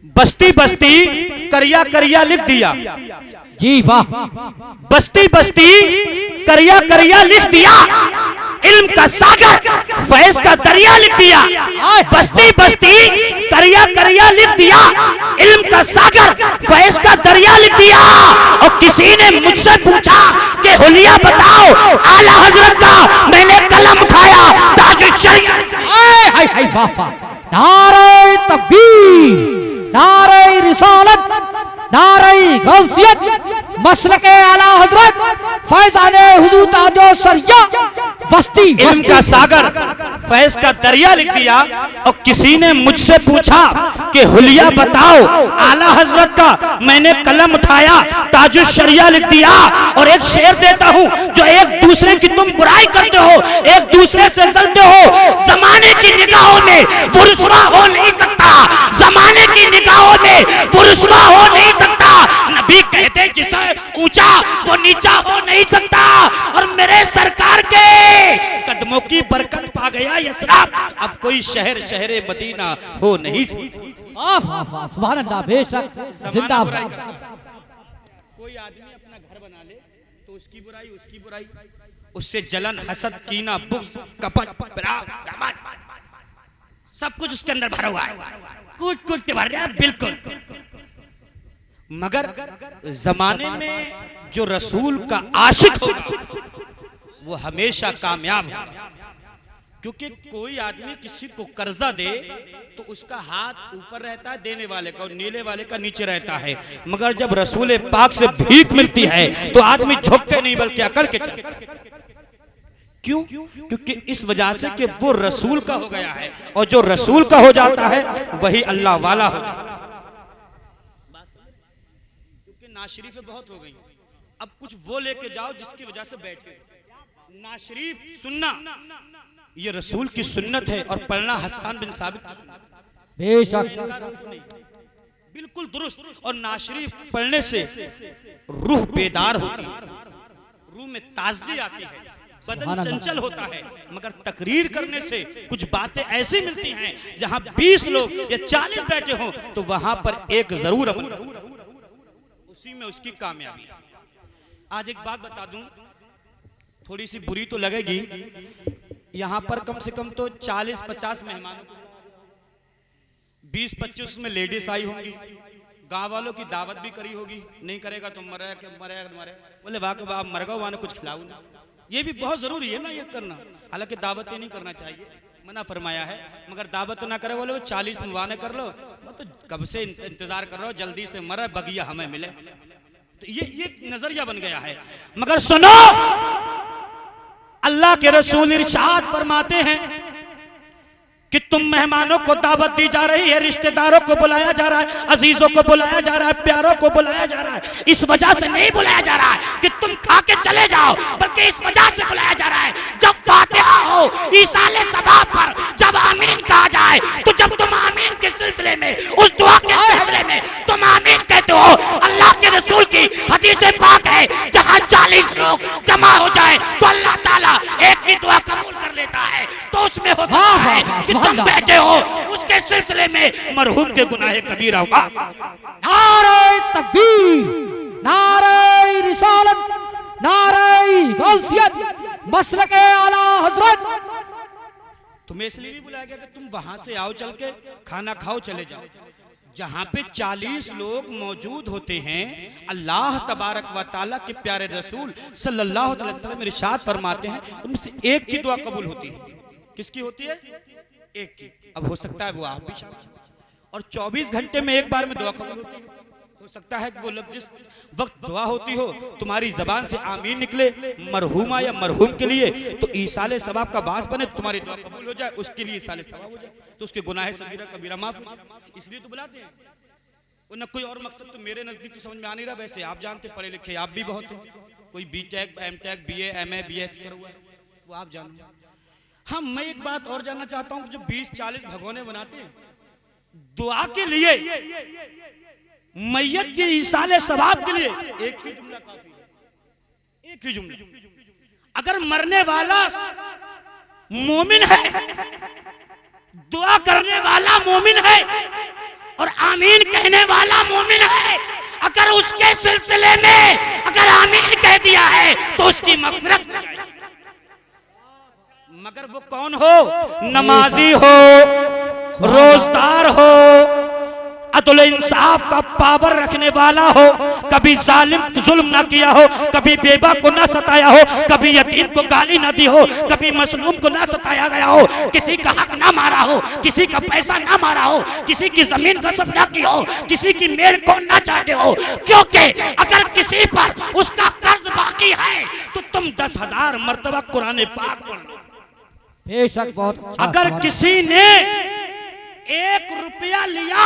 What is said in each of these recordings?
बस्ती बस्ती करिया करिया लिख दिया। जी वाह। बस्ती बस्ती करिया करिया लिख दिया, इल्म का सागर फैज का दरिया लिख दिया। बस्ती बस्ती करिया करिया लिख दिया, इल्म का सागर फैज का दरिया लिख दिया। और किसी ने मुझसे पूछा कि हुलिया बताओ आला हजरत का, मैंने कलम उठाया ताजुल शरिया। हाय हाय वाह वाह। नारे तकबीर, नारे रिसालत, नारे गौसियत, मसलके आला हजरत फैजाने हुजूर ताजो शरिया। बस्ती इल्म का सागर फैज का दरिया लिख दिया। और किसी ने मुझसे पूछा कि हुलिया बताओ आला हजरत का, मैंने कलम उठाया ताजुल शरिया लिख दिया। और एक शेर देता हूं, जो एक दूसरे की तुम बुराई करते हो, एक दूसरे से जलते हो, जमाने की निगाहों में वो रुसवा हो नहीं सकता, जमाने की निगाहों में वो रुसवा हो नहीं सकता। नबी कहते जिसे ऊंचा वो नीचा हो नहीं सकता। और मेरे सरकार के कदमों की बरकत पा गया यसराब, अब कोई शहर शहरे मदीना हो नहीं सकता। वाह वाह सुभान अल्लाह, बेशक जिंदाबाद। कोई आदमी अपना घर बना ले तो उसकी बुराई, उससे जलन, हसद, कीना, बुग़्ज़, कपट, राग, सब कुछ उसके अंदर भरा हुआ है, कूट कूट के भर रहा है बिल्कुल। मगर जमाने में जो रसूल का आशिक होगा वो हमेशा कामयाब होगा। क्योंकि कोई आदमी किसी को कर्जा दे तो उसका हाथ ऊपर रहता है देने वाले का, और नीले वाले का नीचे रहता है। मगर जब रसूल पाक से भीख मिलती है तो आदमी झुक के नहीं बल्कि अकड़ के चलता है। क्यों? क्योंकि इस वजह से कि वो रसूल का हो गया है, और जो रसूल का हो जाता है वही अल्लाह वाला हो जाता है। क्योंकि नाशरीफें बहुत हो गई, अब कुछ वो लेके जाओ जिसकी वजह से बैठे। नाशरीफ सुनना ये रसूल की सुन्नत है, और पढ़ना हसन बिन साबित की सुन्नत है। बेशक बिल्कुल दुरुस्त। और नाशरीफ पढ़ने से रूह बेदार होती है, रूह में ताजगी आती है, बदन चंचल होता है। मगर तकरीर करने से कुछ बातें ऐसी मिलती हैं, जहां 20 लोग या 40 बैठे हों तो वहां पर एक जरूर अमल करो, उसी में उसकी कामयाबी है। आज एक बात बता दूं, थोड़ी सी बुरी तो लगेगी। यहां पर कम से कम तो 40-50 मेहमान, 20-25 में लेडीज आई होंगी, गांव वालों की दावत भी करी होगी। नहीं करेगा तो मरेगा। बोले वाह के वाह, मर गो वहां कुछ खिलाओ ना। ये भी बहुत जरूरी है ना ये करना। हालांकि दावत नहीं करना चाहिए, मना फरमाया है, मगर दावत तो ना करे। बोले वो 40 मुबाने कर लो, तो कब से इंतजार कर रहा हो, जल्दी से मरे बगिया हमें मिले। तो ये नजरिया बन गया है। मगर सुनो, अल्लाह के रसूल इरशाद फरमाते हैं कि तुम मेहमानों को दावत दी जा रही है, रिश्तेदारों को बुलाया जा रहा है, अजीजों को बुलाया जा रहा है, प्यारों को बुलाया जा रहा है। इस वजह से नहीं बुलाया जा रहा है कि तुम खा के चले जाओ, बल्कि इस वजह से बुलाया जा रहा है जब फातिहा हो ईसाले सबाब पर, जब आमीन कहा जाए, तो जब तुम आमीन के सिलसिले में, उस दुआ के सिलसिले में तुम आमीन कहते हो, अल्लाह के रसूल की हदीस पाक है, जहां 40 लोग जमा हो जाए तो अल्लाह ताला एक ही दुआ कबूल कर लेता है। तो उसमें होता है कि तुम बैठे हो, उसके सिलसिले में मरहूम के गुनाह कबीरा होगा। नारे तकबीर, नारे रिसालत, नारे गौसियत, मसलके आला हजरत। तुम्हें इसलिए नहीं बुलाया गया कि तुम वहां से आओ, चल के खाना खाओ चले जाओ। जहां पे 40 लोग मौजूद होते हैं, अल्लाह तबारक व तआला के प्यारे रसूल सल्लल्लाहु अलैहि वसल्लम इरशाद फरमाते हैं, उनसे एक की दुआ कबूल होती है। किसकी होती है? एक की। अब हो सकता है वो आप भी शामिल, और 24 घंटे में एक बार में दुआ कबूल होती है। हो सकता है कि वो लफ्ज़ जिस वक्त दुआ होती हो तुम्हारी जबान से आमीन निकले मरहूमा या मरहूम के लिए, तो ईसाले सवाब का बास बने, तुम्हारी दुआ कबूल हो जाए, उसके लिए ईसाले सवाब हो जाए, तो उसके गुनाह सगीरा कबीरा माफ हो जाए। इसलिए तो बुलाते हैं, न कोई और मकसद। तो मेरे नजदीक तो समझ में आ नहीं रहा। वैसे आप जानते, पढ़े लिखे आप भी बहुत हैं, कोई BTech, M.Tech, BA, MA, BS करा हुआ है, वो आप जानो। हाँ, मैं एक बात और जानना चाहता हूँ कि जो 20-40 भगोने बनाते हैं दुआ के लिए, मैयत के ईसाले सवाब के लिए, एक ही जुमला काफी है, एक ही जुमला। अगर मरने वाला मोमिन है, दुआ करने वाला मोमिन है, और आमीन कहने वाला मोमिन है, अगर उसके सिलसिले में अगर आमीन कह दिया है तो उसकी मग़फ़िरत हो जाएगी। मगर वो कौन हो? नमाजी हो, रोजदार हो, अदल इंसाफ का पावर रखने वाला हो, कभी जालिम जुल्म ना किया हो, कभी बेवा को ना सताया हो, कभी यतीम को गाली ना दी हो, कभी मसलूम को ना सताया गया हो, किसी का हक ना मारा हो, किसी का पैसा ना मारा हो, किसी की जमीन गस्ब ना की हो, किसी की मेल को ना चाटे हो। क्योंकि अगर किसी पर उसका कर्ज बाकी है तो तुम 10,000 मर्तबा कुरान पाक पढ़ लो। बेशक बहुत अच्छा। अगर किसी ने 1 रुपया लिया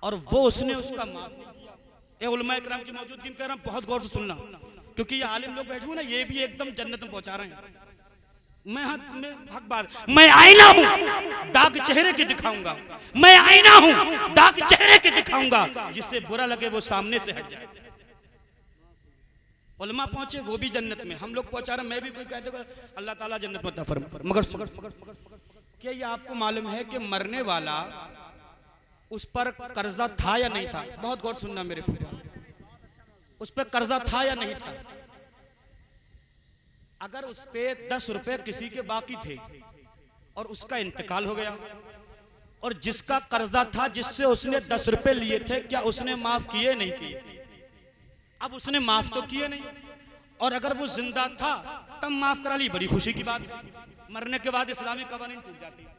और वो उसने उसका माफ नहीं किया, ये उलमा इकराम की मौजूदगी में कह रहा हूं, बहुत गौर से सुनना, क्योंकि ये आलिम लोग बैठे हुए ना, ये भी एकदम जन्नत में पहुंचा रहे हैं। मैं हक बात, मैं आईना हूं, दाग चेहरे के दिखाऊंगा, मैं आईना हूं, दाग चेहरे के दिखाऊंगा, जिससे बुरा लगे वो सामने से हट जाए। उलमा पहुंचे वो भी जन्नत में, हम लोग पहुंचा रहे, मैं भी कोई कहते अल्लाह ताला जन्नत में अता फरमाए। मगर क्या ये आपको मालूम है कि मरने वाला उस पर कर्जा था या नहीं था? बहुत गौर सुनना मेरे फूफा, उस पर कर्जा था या नहीं था? अगर उस पे 10 रुपए किसी के बाकी थे और उसका इंतकाल हो गया, और जिसका कर्जा था, जिससे उसने 10 रुपए लिए थे, क्या उसने माफ किए? नहीं किए। अब उसने माफ तो किए नहीं, और अगर वो जिंदा था तब माफ करा ली, बड़ी खुशी की बात है। मरने के बाद इस्लामी कवानीन टूट जाती है,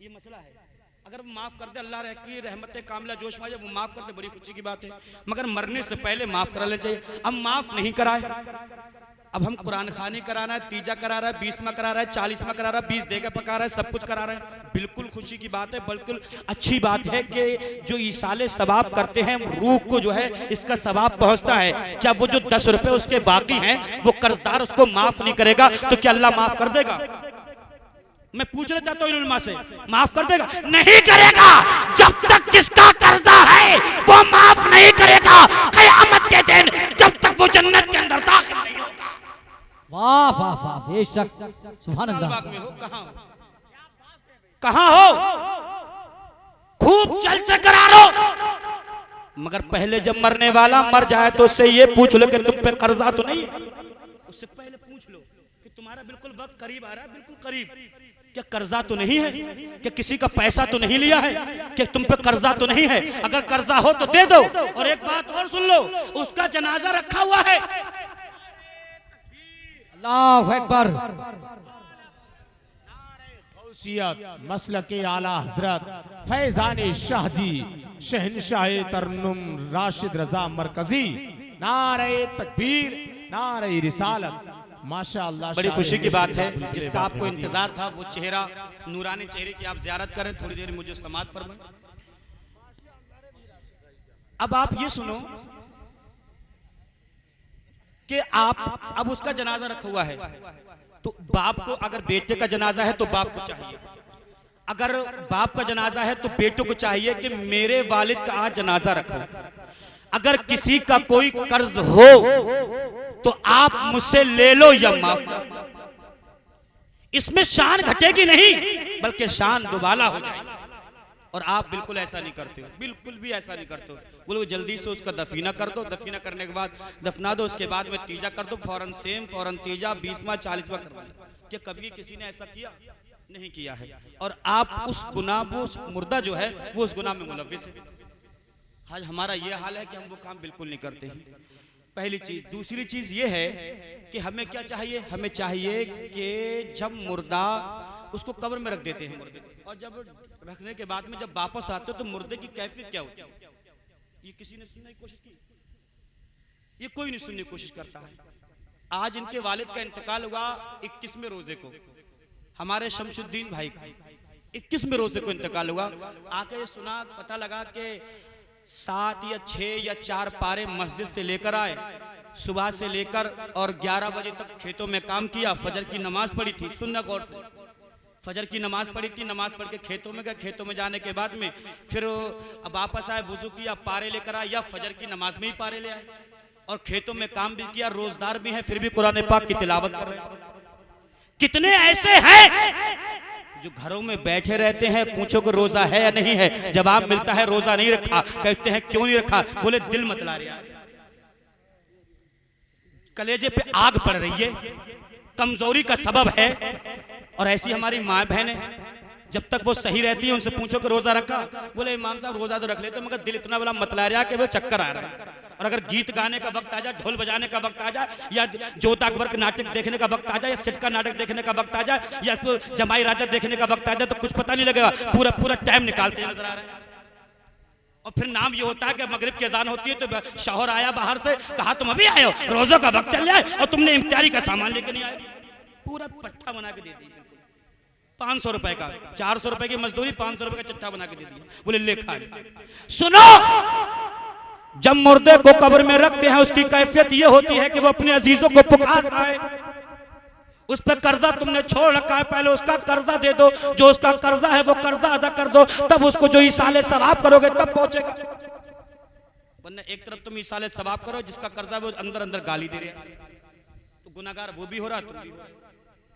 ये मसला है। अगर वो माफ कर दे, अल्लाह की रहमत कामिला जोश में आ जाए, वो माफ कर दे, बड़ी खुशी की बात है। मगर मरने से पहले माफ करा लेना चाहिए। अब माफ नहीं कराए, अब हम कुरान खानी कराना है, तीजा करा रहा है, 20वां करा रहा है, 40वां करा रहा है, 20 देगा पका रहा है, सब कुछ करा रहा है, बिल्कुल खुशी की बात है। बिल्कुल अच्छी बात है कि जो ईसाले सवाब करते हैं, रूह को जो है इसका सवाब पहुंचता है। जब वो जो 10 रुपए उसके बाकी हैं, वो कर्जदार उसको माफ नहीं करेगा तो क्या अल्लाह माफ कर देगा? मैं पूछना चाहता हूँ उलमा से, माफ कर देगा? नहीं करेगा। जब तक जिसका कर्जा है वो माफ नहीं करेगा क़यामत के दिन, जब तक वो जन्नत के अंदर दाखिल नहीं होगा। वाह वाह वाह, बेशक, सुभान अल्लाह। में हो, कहां हो? खूब चल से करा लो, मगर पहले जब मरने वाला मर जाए तो उससे ये पूछ लो कि तुम पे कर्जा तो नहीं है। उससे पहले पूछ लो कि तुम्हारा बिल्कुल वक्त करीब आ रहा है, बिल्कुल करीब, क्या कर्जा तो नहीं है? क्या किसी का पैसा तो नहीं लिया है? क्या तुम पे कर्जाとनहीं है? अगर कर्जा हो तो दे दो। और एक बात और सुन लो, उसका जनाजा रखा हुआ है। अल्लाहु अकबर। मसलके आला हजरत फैजान शाह जी शहनशाह तरन्नुम राशिद रजा मरकजी, नारे तकबीर, नारे रिसालत। माशाअल्लाह, बड़ी खुशी की बात है। जिसका आपको इंतजार था, वो चेहरा, नूरानी चेहरे की आप जियारत करें, थोड़ी देर मुझे समात फरमाएं। अब आप ये सुनो कि आप अब उसका जनाजा रखा हुआ है, तो बाप को, अगर बेटे का जनाजा है तो बाप को चाहिए, अगर बाप का जनाजा है तो बेटों को चाहिए कि मेरे वालिद का आज जनाजा रखो। अगर किसी का कोई कर्ज हो तो आप मुझसे ले लो या माफ करो, इसमें शान घटेगी नहीं बल्कि शान दुबाला हो जाएगी। और आप बिल्कुल ऐसा नहीं करते हो, बिल्कुल भी ऐसा नहीं करते हो। बोलो जल्दी से उसका दफीना कर दो, दफीना करने के बाद दफना दो, उसके बाद में तीजा कर दो, फौरन सेम, फौरन तीजा, 20वां 40वां कर दो। क्या कभी किसी ने ऐसा किया? नहीं किया है। और आप उस गुनाह, वो मुर्दा जो है वो उस गुनाह में मुलव्विस है। आज हमारा ये हाल है कि हम वो काम बिल्कुल नहीं करते हैं। पहली चीज। दूसरी चीज ये है कि हमें क्या चाहिए? हमें चाहिए कि जब मुर्दा, उसको कब्र में रख देते हैं मुर्दे, और जब रखने के बाद में जब वापस आते हो तो मुर्दे की कैफियत क्या होती है? ये किसी ने सुनने की कोशिश की? ये कोई नहीं सुनने की कोशिश करता है। आज इनके वालिद का इंतकाल हुआ 21वें रोजे को, हमारे शमशुद्दीन भाई का 21वें रोजे को इंतकाल हुआ। आके सुना, पता लगा कि 7 या 6 या 4 पारे मस्जिद से लेकर आए, सुबह से लेकर और 11 बजे तक खेतों में काम किया। फजर की नमाज पढ़ी थी, सुनना गौर से, फजर की नमाज पढ़ी थी, नमाज पढ़ के खेतों में गए। खेतों में जाने के बाद में फिर अब वापस आए, वुजू किया, पारे लेकर आए, या फजर की नमाज में ही पारे ले आए, और खेतों में काम भी किया, रोजदार भी है, फिर भी कुरान पाक की तिलावत कर रहे हैं। कितने ऐसे हैं जो घरों में बैठे रहते हैं, पूछो कि रोजा है या नहीं है, जवाब मिलता है रोजा नहीं रखा। कहते हैं क्यों नहीं रखा, बोले दिल मत ला रहा, कलेजे पे आग पड़ रही है, कमजोरी का सबब है। और ऐसी हमारी माँ बहनें, जब तक वो सही रहती है उनसे पूछो कि रोजा रखा, बोले इमाम साहब रोजा तो रख लेते मगर दिल इतना बड़ा मतला रहा कि वो चक्कर आ रहा है। और अगर गीत गाने का वक्त आ जाए, ढोल बजाने का वक्त आ जाए, या जोता अकबर का नाटक देखने का वक्त आ जाए, या सिट का नाटक देखने का वक्त आ जाए, या जमाई राजा देखने का वक्त आ जाए, तो कुछ पता नहीं लगेगा, पूरा पूरा टाइम निकालते नजर आ रहे हैं। और फिर नाम ये होता है कि मगरिब की अजान होती है तो शौहर आया बाहर से, कहा तुम अभी आए हो, रोजों का वक्त चल जाए और तुमने इफ्तारी का सामान लेकर नहीं आए। पूरा पट्टा बना के दे दी, 500 रुपए का, 400 रुपए की मजदूरी, 500 रुपए का चिट्ठा बना के दे दिया, बोले ले खा ले। सुनो, जब मुर्दे को कब्र में रखते हैं उसकी कैफियत ये होती है कि वो अपने अजीजों को पुकारता है, उस पर कर्जा तुमने छोड़ रखा है, पहले उसका कर्जा दे दो, जो उसका कर्जा है वो कर्जा अदा कर दो, तब उसको जो इसाले सवाब करोगे तब पहुंचेगा। वरना एक तरफ तुम इसाले सवाब करो, जिसका कर्जा वो अंदर अंदर गाली दे रहा है, तो गुनाहगार वो भी हो रहा, तुम भी हो रहा,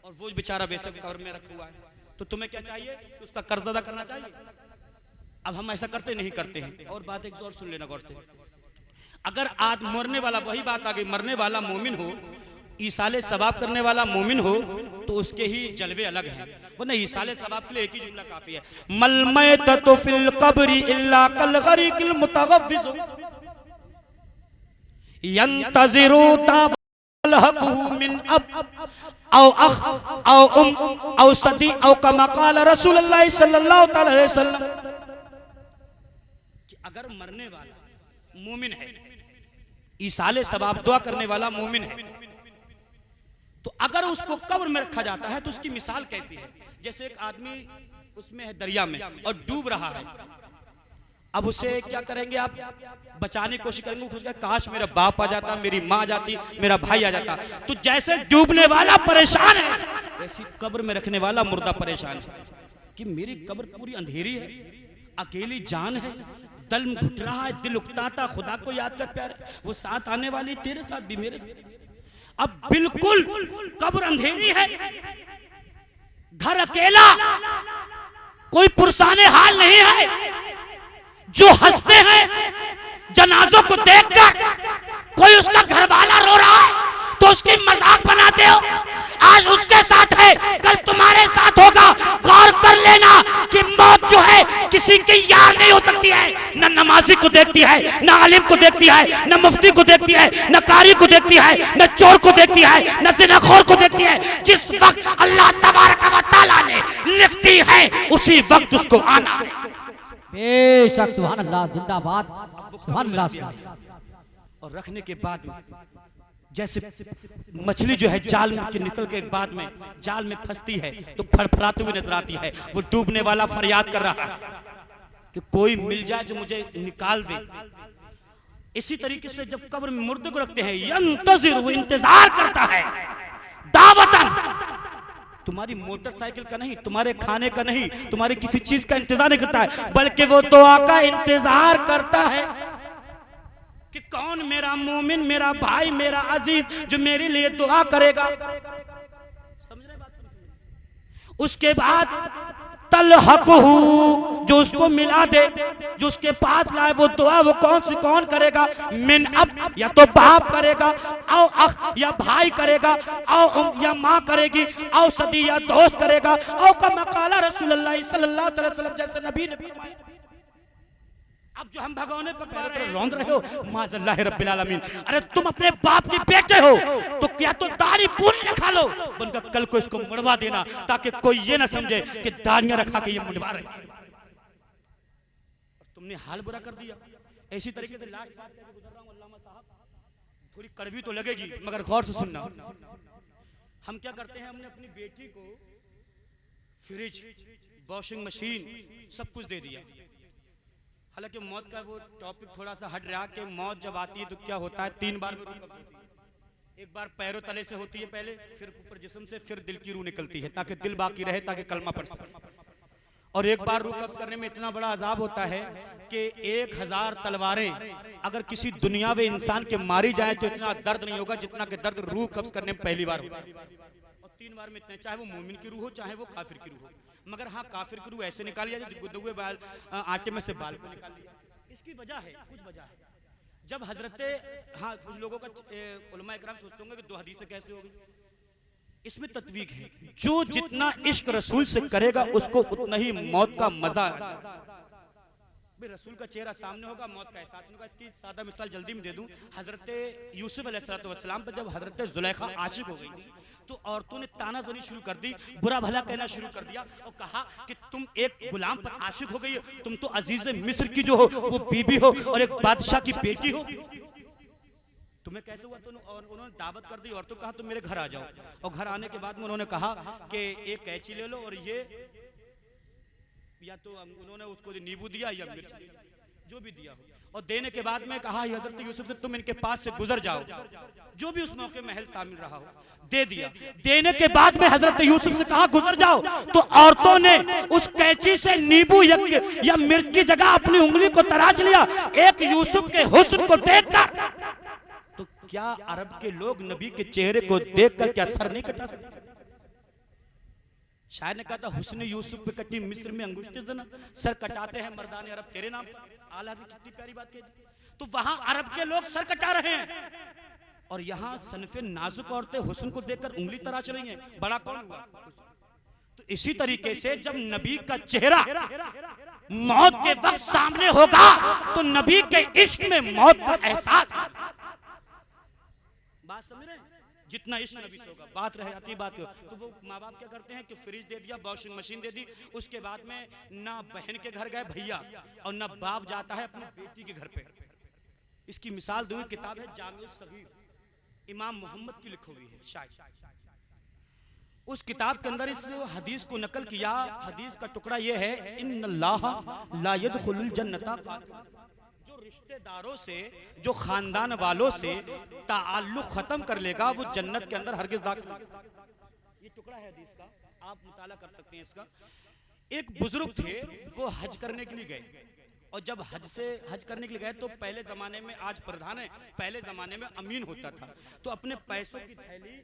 और वो बेचारा वैसे कब्र में रखा हुआ है। तो तुम्हें क्या चाहिए, तो उसका कर्ज अदा करना चाहिए। अब हम ऐसा करते नहीं करते हैं। और बात एक और सुन लेना गौर से, अगर आज मरने वाला, वही बात आ गई, मरने वाला मोमिन हो, ईसाले सवाब करने वाला मोमिन हो, तो उसके ही जलवे अलग हैं। वरना ईसाले सवाब के लिए एक ही जुमला काफी है, मल मैततु फिल कब्री इल्ला कल गरीकिल मुतगव्विज़ यंतज़िरु ताबलहु मिन अब औ अख औ औ सदी औ कमा क़ाल रसूलुल्लाह सल्लल्लाहु अलैहि वसल्लम। कि अगर मरने वाला मोमिन है, ईसाले सवाब दुआ करने वाला मोमिन है, तो अगर उसको कब्र में रखा जाता है तो उसकी मिसाल कैसी है। जैसे एक आदमी उसमें है दरिया में और डूब रहा है, अब उसे क्या करेंगे आप, बचाने की कोशिश करेंगे, काश मेरा बाप आ जाता, मेरी माँ आ जाती, मेरा भाई आ जाता। तो जैसे डूबने वाला परेशान है, वैसे कब्र में रखने वाला मुर्दा परेशान है कि मेरी कब्र पूरी अंधेरी है, अकेली जान है, दल घुट रहा है, दिल उकताता, खुदा को याद कर प्यारे, वो साथ आने वाली तेरे साथ भी मेरे साथ। अब बिल्कुल कब्र अंधेरी है, घर अकेला, कोई पुरसाने हाल नहीं है। जो हंसते हैं जनाजों को देखकर, कोई उसका घरवाला रो रहा है तो उसकी मजाक बनाते हो। आज उसके साथ है, कल तुम्हारे साथ होगा। गौर कर लेना कि मौत जो है किसी की यार नहीं हो सकती है। न नमाजी को देखती है, न आलिम को देखती है, न मुफ्ती को देखती है, न कारी को देखती है, न चोर को देखती है, न ज़िनाखोर को देखती है। जिस वक्त अल्लाह तबारक व तआला ने लिखती है उसी वक्त उसको आना है। बेशक, सुभान अल्लाह, जिंदाबाद, सुभान अल्लाह। और रखने के बाद में जैसे मछली जो है जाल के निकल के बाद में जाल में फंसती है तो फड़फड़ाती हुई नजर आती है, वो डूबने वाला फरियाद कर रहा है कि कोई मिल जाए जो मुझे निकाल दे। इसी तरीके से जब कब्र में मुर्दे को रखते हैं, यंतज़िर, वो इंतजार करता है, दावतन, तुम्हारी मोटरसाइकिल का नहीं, तुम्हारे खाने का नहीं, तुम्हारी किसी चीज का इंतजार नहीं करता है, बल्कि वो दुआ का इंतजार करता है कि कौन मेरा मोमिन, मेरा भाई, मेरा अजीज जो मेरे लिए दुआ करेगा। समझ रहे बात? उसके बाद तलहक़हू, जो उसको मिला दे, जो उसके पास लाए वो दुआ, वो कौन करेगा, मिन अब, या तो बाप करेगा, औ अख, या भाई करेगा, औ या माँ करेगी, औ सदी, या दोस्त करेगा, औ कमा क़ाल रसूलुल्लाह सल्लल्लाहु अलैहि वसल्लम, जैसे नबी ने फरमाया। अब जो हम भगवाने पकवा रहे हैं, रोंद रहे हो, माज़ल्लाह रब्बिल आलमीन। अरे तुम अपने बाप के बेटे हो तो क्या तो दाढ़ी पूरी रखा लो, बनकर कल को इसको मुड़वा देना, ताकि कोई ये ना समझे कि दाढ़ियां रखा के ये मुड़वा रहे। तुमने हाल बुरा कर दिया। ऐसी तरीके से लास्ट बात करके गुजर रहा हूं, अल्लामा साहब, थोड़ी कड़वी तो लगेगी मगर गौर से सुनना। हम क्या करते हैं, हमने अपनी बेटी को फ्रिज, वॉशिंग मशीन सब कुछ दे दिया। हालांकि मौत का वो टॉपिक थोड़ा सा हट रहा कि मौत जब आती है तो क्या होता है, 3 बार में रूह कब्ज होती है। एक बार पैरों तले से होती है पहले, फिर ऊपर जिस्म से, फिर दिल की रूह निकलती है ताकि दिल बाकी रहे, ताकि कलमा पढ़ सके। और एक बार रूह कब्ज करने में इतना बड़ा अजाब होता है कि 1000 तलवारें अगर किसी दुनियावी इंसान के मारी जाए तो इतना दर्द नहीं होगा जितना कि दर्द रूह कब्ज करने में पहली बार होगा। और 3 बार में इतना, चाहे वो मोमिन की रूह हो चाहे वो काफिर की रूह हो। मगर हाँ, काफिर की रूह ऐसे निकाल लिया जैसे गुदे हुए बाल आटे में से बाल को निकाल लिया। इसकी वजह है, कुछ वजह है। जब हजरते, हाँ कुछ लोगों का उलमा इकराम सोचते होंगे कि 2 हदीसें कैसे हो गई। इसमें तत्वीक है, जो जितना इश्क रसूल से करेगा उसको उतना ही मौत का मजा आएगा। भाई रसूल का चेहरा सामने होगा, मौत का एहसास होगा। इसकी सादा मिसाल जल्दी में दे दूं। हजरत यूसुफ अलैहिस्सलाम पर जब हजरत जुलेखा आशिक हो गई थी तो औरतों ने तानाजनी शुरू कर दी, बुरा भला कहना शुरू कर दिया और कहा कि तुम एक गुलाम पर आशिक हो गई हो, तुम तो अजीज मिस्र की जो हो वो बीबी हो और एक बादशाह की बेटी हो, तुम्हें कैसे हुआ? तो उन्होंने दावत कर दी और तो कहा तुम मेरे घर आ जाओ। और घर आने के बाद में उन्होंने कहा कि एक कैंची ले लो और ये, या तो उन्होंने उसको नींबू दिया या मिर्च, जो भी दिया हो, और देने के बाद में कहा हजरत यूसुफ से तुम इनके पास से गुजर जाओ, जो भी उस मौके महल शामिल रहा हो। दे दिया। देने के बाद में हजरत यूसुफ से कहा गुजर जाओ, तो औरतों ने उस कैंची से नींबू या मिर्च की जगह अपनी उंगली को तराश लिया। एक यूसुफ के हुस्न को देखकर, तो क्या अरब के लोग नबी के चेहरे को देखकर क्या सर नहीं कटा सकते? शायर ने कहा था हुस्न यूसुफ पे कटी मिस्र में अंगुष्ठे जना, सर कटाते हैं मर्दाने अरब तेरे नाम पर। आला ने कितनी प्यारी बात कही। तो वहां अरब के लोग सर कटा रहे हैं और यहाँ सनफे नाजुक औरतें हुस्न को देखकर उंगली तराश रही हैं। बड़ा कौन हुआ? तो इसी तरीके से जब नबी का चेहरा मौत के वक्त सामने होगा तो नबी के इश्क में मौत का एहसास। बात समझ रहे हैं? जितना इश्क नबी से होगा। बात रह जाती बात तो वो माँ बाप क्या करते हैं कि फ्रिज दे दिया, वॉशिंग मशीन दे दी, उसके बाद में ना बहन के घर गए भैया और ना बाप जाता है अपनी बेटी के घर पे। इसकी मिसाल दूँ, किताब है जामिउस सगीर, इमाम मोहम्मद की लिखी हुई है शायद। उस किताब के अंदर इस हदीस को नकल किया। हदीस का टुकड़ा यह है, इन्नल्लाह ला यदखुलुल जन्नता, जो रिश्तेदारों से, जो खानदान वालों से ताल्लुक खत्म कर लेगा वो जन्नत के अंदर हरगिज दाखिल नहीं। ये टुकड़ा है हदीस का, आप मुताला कर सकते हैं इसका। एक बुजुर्ग थे, वो हज करने के लिए गए और जब हज करने के लिए गए तो पहले जमाने में, आज प्रधान है, पहले जमाने में अमीन होता था। तो अपने पैसों की थैली,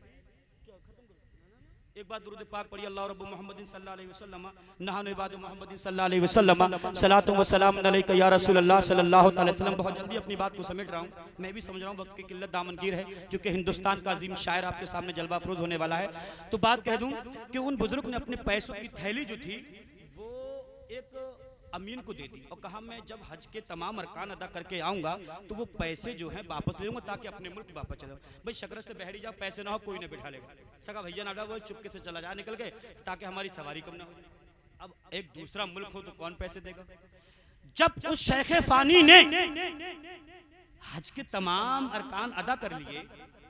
एक बार दुरूद पाक पढ़िए, अल्लाह रब्बु मुहम्मदिन सल्लल्लाहु अलैहि वसल्लम नहानु इबादु मुहम्मदिन सल्लल्लाहु अलैहि वसल्लम सलातु व सलाम अलैका या रसूलल्लाह सल्लल्लाहु अलैहि वसल्लम। बहुत जल्दी अपनी बात को समेट रहा हूँ, मैं भी समझ रहा हूँ वक्त की किल्लत दामनगीर है, क्योंकि हिंदुस्तान का अजीम शायर आपके सामने जलवा अफरोज होने वाला है। तो बात कह दूं कि उन बुजुर्ग ने अपने पैसों की थैली जो थी वो एक अमीन को दे दी और कहा मैं जब हज के तमाम अरकान अदा करके आऊँगा तो वो पैसे जो हैं वापस ले लूँगा ताकि अपने मुल्क वापस चले। भाई शकरत से बहरी जाओ, पैसे ना हो कोई ना बिठा लेगा। सगा भैया ना वो चुपके से चला जा निकल गए ताकि हमारी सवारी कम ना हो। अब एक दूसरा मुल्क हो तो कौन पैसे देगा? जब उस शेख फानी ने हज के तमाम अरकान अदा कर लिए,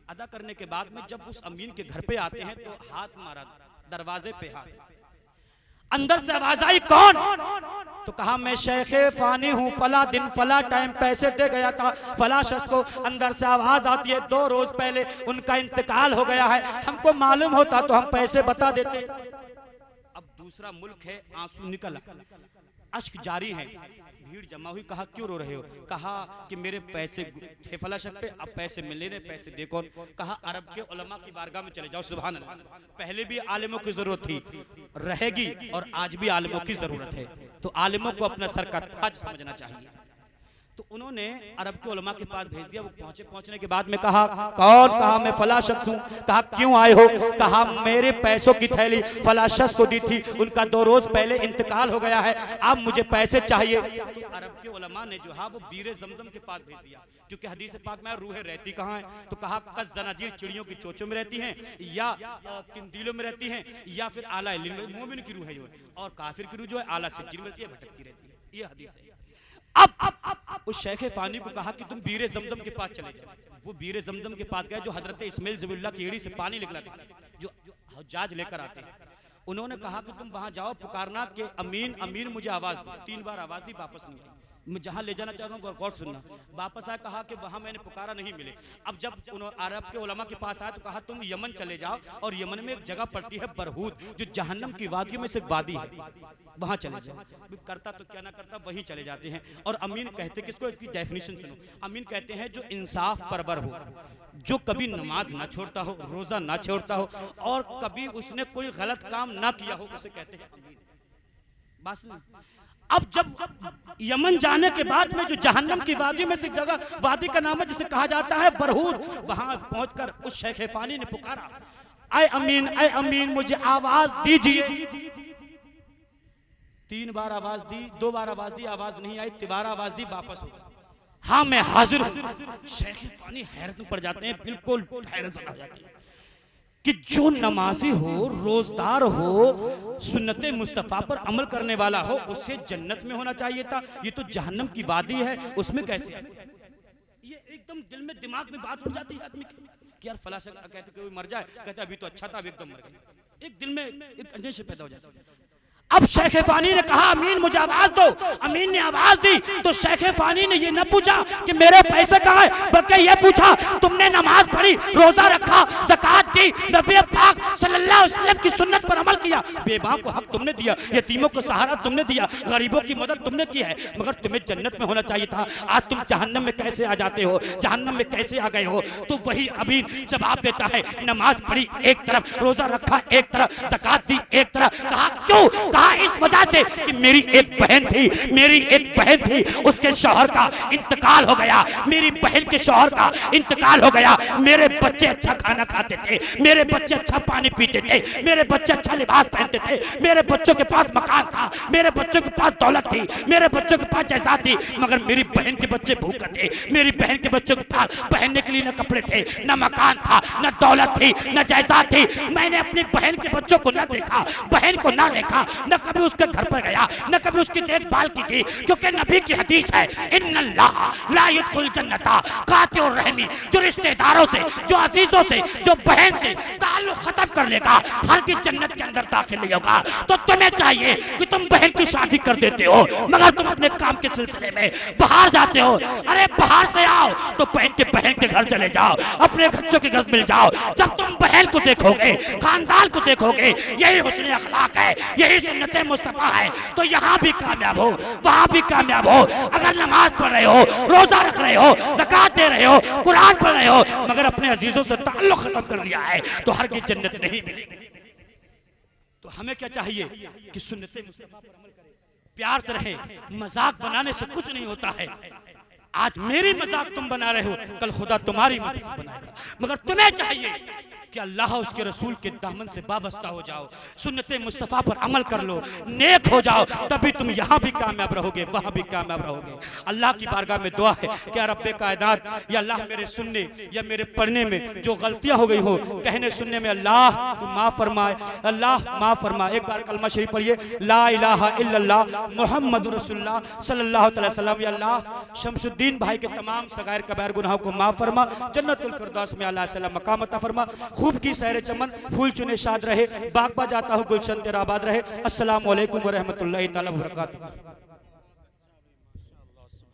अदा करने के बाद में जब उस अमीन के घर पे आते हैं तो हाथ मारा दरवाजे पे, हाथ अंदर से आवाज आई कौन? तो कहा मैं शेख फानी हूँ, फला दिन फला टाइम पैसे दे गया था फला शख्स को। अंदर से आवाज आती है 2 रोज पहले उनका इंतकाल हो गया है, हमको मालूम होता तो हम पैसे बता देते। अब दूसरा मुल्क है, आंसू निकला, अश्क जारी है, भीड़ जमा हुई। कहा क्यों रो रहे हो? कहा कि मेरे पैसे थे फला शख्स पे, अब पैसे मिले नहीं, पैसे दे कौन? कहा अरब के उलमा की बारगाह में चले जाओ। सुभान अल्लाह। पहले भी आलिमों की जरूरत थी, रहेगी और आज भी आलिमों की जरूरत है। तो आलिमों को अपना सर का ताज समझना चाहिए। तो उन्होंने अरब के उलमा के पास भेज दिया। वो पहुंचने के बाद में कहा कौन? कहा मैं फला शख्स हूँ। कहा क्यों आए हो? कहा मेरे पैसों की थैली फला शख्स को दी थी, उनका 2 रोज पहले इंतकाल हो गया है, अब मुझे पैसे चाहिए। तो अरब के उलमा ने जो है वो बीरे जमजम के पास भेज दिया, क्योंकि हदीस पाक में रूहें रहती कहाँ है? तो कहा कस जनाजीर चिड़ियों की चोचों में रहती हैं या किंदीलों में रहती हैं या फिर आला मोमिन की रूह है जो है, और काफिर की रूह जो है आला सिज्जीन में रहती है, भटकती रहती है। ये हदीस है। अब उस शेख फानी को कहा कि तुम बीरे जमजम के पास चले जाओ। वो बीरे जमजम के पास गए जो हजरत इस्माइल ज़बीहुल्लाह की एड़ी से पानी निकला था, जो हज्जाज लेकर आते हैं। उन्होंने कहा कि तुम वहां जाओ, पुकारना कि अमीन अमीन मुझे आवाज दो। 3 बार आवाज दी, वापस नहीं आई। मैं जहाँ ले जाना चाह रहा हूँ गौर सुनना। वापस आया, कहा कि वहाँ मैंने पुकारा नहीं मिले। अब जब अरब के उलमा के पास आया तो कहा तुम यमन चले जाओ, और यमन में एक जगह पड़ती है बरहूद, जो जहन्नम की वादियों में से एक वादी है, वहाँ चले जाओ। करता तो क्या ना करता, वहीं चले जाते हैं। और अमीन कहते, किसको, इसकी डेफिनेशन सुनो। अमीन कहते हैं जो इंसाफ परवर हो, जो कभी नमाज ना छोड़ता हो, रोजा ना छोड़ता हो, और कभी उसने कोई गलत काम ना किया हो, उसे कहते हैं अमीन। बस नहीं। अब जब यमन जाने के बाद में जो जहन्नम की वादी में से जगह, वादी का नाम है जिसे कहा जाता है बरहूद, वहां पहुंचकर उस शेख फानी ने पुकारा, ऐ अमीन मुझे आवाज दीजिए। 3 बार आवाज दी, 2 बार आवाज दी, आवाज नहीं आई, 3 बार आवाज दी, वापस हो गया। हाँ मैं हाजिर हूं। शेख फानी हैरत में पड़ जाते हैं, बिल्कुल हैरत हो जाती है कि जो नमाजी हो, रोजदार हो, सुन्नत मुस्तफ़ा पर अमल करने वाला हो, उसे जन्नत में होना चाहिए था। ये तो जहन्नम की वादी है, उसमें कैसे? ये एकदम दिल में, दिमाग में बात उठ जाती है आदमी की कि यार फला से कहते कोई मर जाए, कहते अभी तो अच्छा था, अभी एकदम मर गया। एक दिल में एक अंदेशा पैदा हो जाता है। अब शेख फानी ने कहा अमीन मुझे आवाज दो। अमीन ने आवाज दी तो शेख फानी ने ये न पूछा कि मेरे पैसे कहाँ हैं, बल्कि ये पूछा तुमने नमाज पढ़ी, रोजा रखा, ज़कात दी, नबी पाक सल्लल्लाहु अलैहि वसल्लम की सुन्नत पर अमल किया, बेवाओं को हक तुमने दिया, यतीमों को सहारा तुमने दिया, गरीबों की मदद तुमने की है, मगर तुम्हें जन्नत में होना चाहिए था। आज तुम जहन्नम में कैसे आ जाते हो, जहन्नम में कैसे आ गए हो? तो वही अमीन जवाब देता है, नमाज पढ़ी एक तरफ, रोजा रखा एक तरफ, ज़कात दी एक तरफ। कहा क्यों? कहा इस वजह से कि मेरी एक बहन थी, उसके शौहर का इंतकाल हो गया, मेरी बहन के शौहर का इंतकाल हो गया। मेरे बच्चे अच्छा खाना खाते थे, मेरे बच्चे अच्छा पानी पीते थे, मेरे बच्चे अच्छा लिबास पहनते थे, मेरे बच्चों के पास मकान था, मेरे बच्चों के पास दौलत थी, मेरे बच्चों के पास जायदाद थी, मगर मेरी बहन के बच्चे भूखे थे। मेरी बहन के बच्चों के पास पहनने के लिए न कपड़े थे, न मकान था, न दौलत थी, न जायदाद थी। मैंने अपनी बहन के बच्चों को न देखा, बहन को न देखा, न कभी उसके घर पर गया, न कभी उसकी देखभाल की थी, क्योंकि नबी की हदीस है इन्नल्लाह ला यदखुल जन्नता कातिउर रहमी, जो रिश्तेदारों से, जो अजीजों से, जो बहन से ताल्लुक खत्म कर लेगा, हर की जन्नत के अंदर दाखिल नहीं होगा। तो तुम्हें चाहिए कि तुम बहन की शादी कर देते हो, मगर तुम अपने काम के सिलसिले में बाहर जाते हो। अरे बाहर से आओ तो बहन के घर चले जाओ, अपने बच्चों के घर मिल जाओ। जब तुम बहन को देखोगे, खानदान को देखोगे, यही हुस्न अखलाक है, यही सुन्नत मुस्तफा है, तो यहाँ भी कामयाब हो, वहाँ भी कामयाब हो। अगर नमाज पढ़ रहे हो, रोजा रख रहे हो, ज़कात दे रहे हो, कुरान पढ़ रहे हो, मगर अपने अजीजों से ताल्लुक खत्म कर लिया है, तो हर की जन्नत नहीं मिलेगी। तो हमें क्या चाहिए कि सुन्नत मुस्तफा पर अमल करें, प्यार से रहे। मजाक बनाने से कुछ नहीं होता है। आज मेरी मजाक तुम बना रहे हो, कल खुदा तुम्हारी मजाक बनाएगा। मगर तुम्हें चाहिए कि अल्लाह उसके रसूल के दामन से वाबस्ता हो जाओ, सुन्नत मुस्तफ़ा पर अमल कर लो, नेक हो जाओ, तभी तुम यहाँ भी कामयाब रहोगे, वहाँ भी कामयाब रहोगे। अल्लाह की बारगाह में दुआ है कि या रब्बे कायनात, या अल्लाह मेरे सुनने या मेरे पढ़ने में जो गलतियाँ हो गई हो, कहने सुनने में, अल्लाह तू माफ़ फरमाए, अल्लाह माफ़ फरमाए। एक बार कलमा शरीफ पढ़िए, ला इलाहा इल्लल्लाह मुहम्मदुर रसूलुल्लाह सल्लल्लाहु अलैहि वसल्लम। या अल्लाह शमसुद्दीन भाई के तमाम सगायर कबायर गुनाहों को माफ़ फरमा, जन्नतुल फिरदौस में अल्लाह सल्लम मकाम अता फरमा। खूब की सैर चमन, फूल चुने शाद रहे, बाग बा जाता हूँ गुलशन तेरा आबाद रहे। अस्सलामु अलैकुम व रहमतुल्लाहि तआला व बरकातुहू।